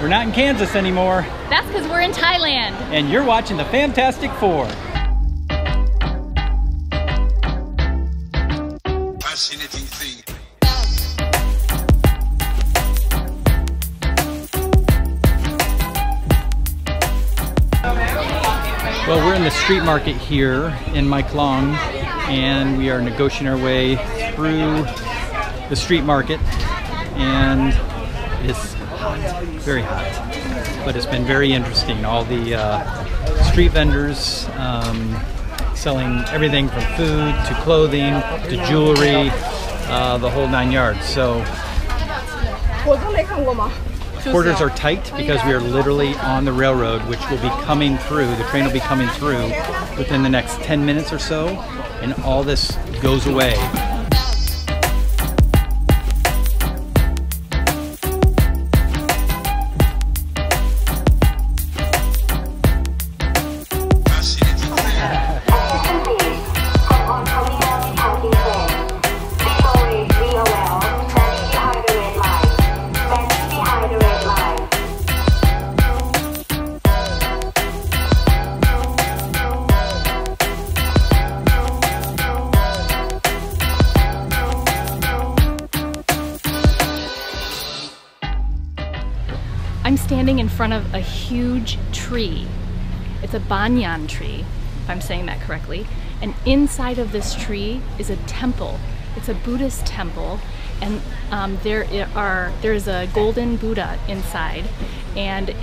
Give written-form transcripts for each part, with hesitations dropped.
We're not in Kansas anymore. That's because we're in Thailand. And you're watching the Fantastic Four. Fascinating thing. Well, we're in the street market here in Maeklong, and we are negotiating our way through the street market, and it's hot, very hot, but it's been very interesting. All the street vendors selling everything from food to clothing to jewelry, the whole 9 yards. So quarters are tight because we are literally on the railroad, which will be coming through, the train will be coming through within the next 10 minutes or so, and all this goes away. I'm standing in front of a huge tree. It's a banyan tree, if I'm saying that correctly. And inside of this tree is a temple. It's a Buddhist temple, and there is a golden Buddha inside. And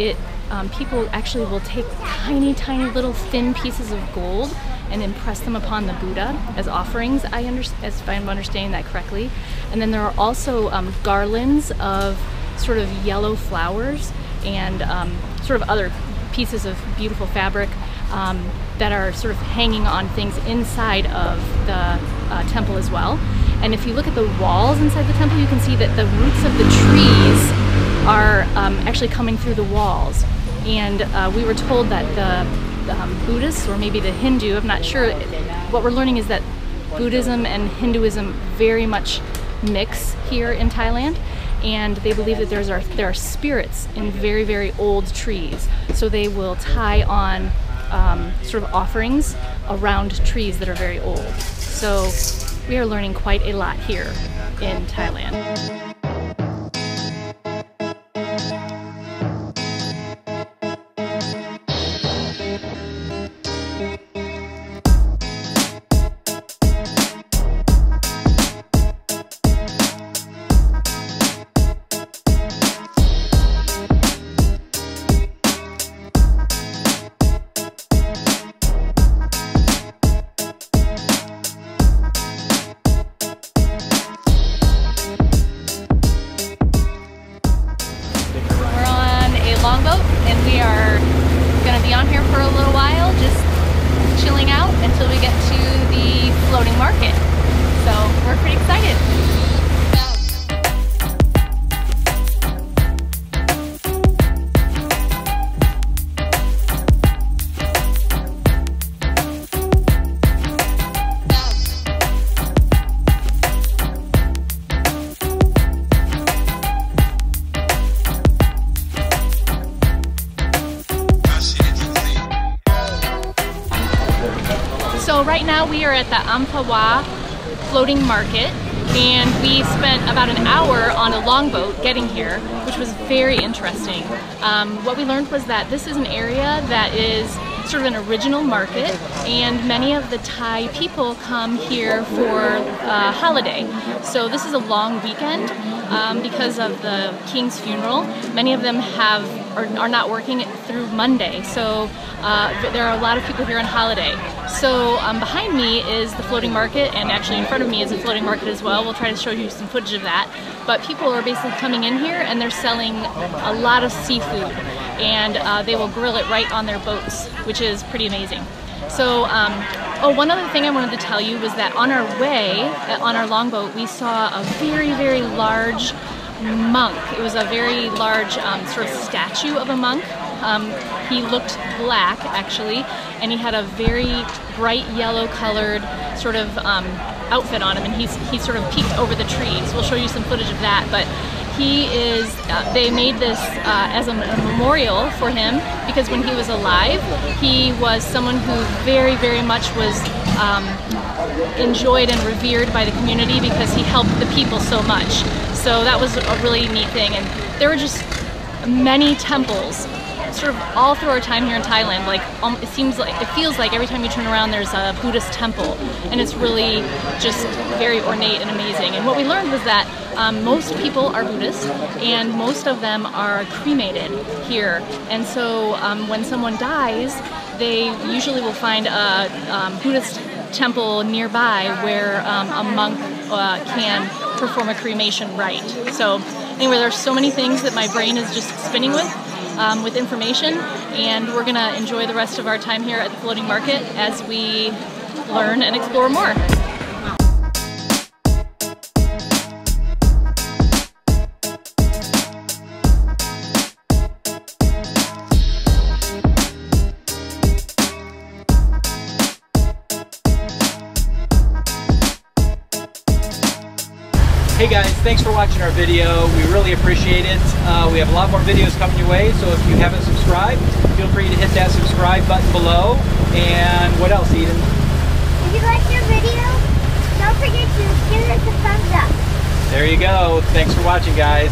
people actually will take tiny, tiny little thin pieces of gold and impress them upon the Buddha as offerings, if I'm understanding that correctly. And then there are also garlands of sort of yellow flowers and sort of other pieces of beautiful fabric that are sort of hanging on things inside of the temple as well. And if you look at the walls inside the temple, you can see that the roots of the trees are actually coming through the walls. And we were told that the Buddhists, or maybe the Hindu, I'm not sure, what we're learning is that Buddhism and Hinduism very much mix here in Thailand. And they believe that there are spirits in very, very old trees. So they will tie on sort of offerings around trees that are very old. So we are learning quite a lot here in Thailand. Longboat, and we are going to be on here for a little while, just chilling out until we get to the floating market. So we're pretty excited. So right now we are at the Amphawa floating market, and we spent about an hour on a longboat getting here, which was very interesting. What we learned was that this is an area that is sort of an original market, and many of the Thai people come here for a holiday. So this is a long weekend because of the king's funeral. Many of them are not working through Monday, so there are a lot of people here on holiday. So behind me is the floating market, and actually in front of me is a floating market as well. We'll try to show you some footage of that. But people are basically coming in here and they're selling a lot of seafood, and they will grill it right on their boats, which is pretty amazing. So, one other thing I wanted to tell you was that on our way, on our longboat, we saw a very, very large monk. It was a very large sort of statue of a monk. He looked black, actually, and he had a very bright yellow colored sort of outfit on him, and he sort of peeked over the trees. We'll show you some footage of that, but They made this as a memorial for him because when he was alive, he was someone who very, very much was enjoyed and revered by the community because he helped the people so much. So that was a really neat thing. And there were just many temples sort of all through our time here in Thailand. Like it feels like every time you turn around there's a Buddhist temple, and it's really just very ornate and amazing. And what we learned was that most people are Buddhist, and most of them are cremated here. And so when someone dies, they usually will find a Buddhist temple nearby where a monk can perform a cremation rite. So anyway, there's so many things that my brain is just spinning with information, and we're gonna enjoy the rest of our time here at the floating market as we learn and explore more. Hey guys, thanks for watching our video. We really appreciate it. We have a lot more videos coming your way, so if you haven't subscribed, feel free to hit that subscribe button below. And what else, Eden? If you liked your video, don't forget to give us a thumbs up. There you go. Thanks for watching, guys.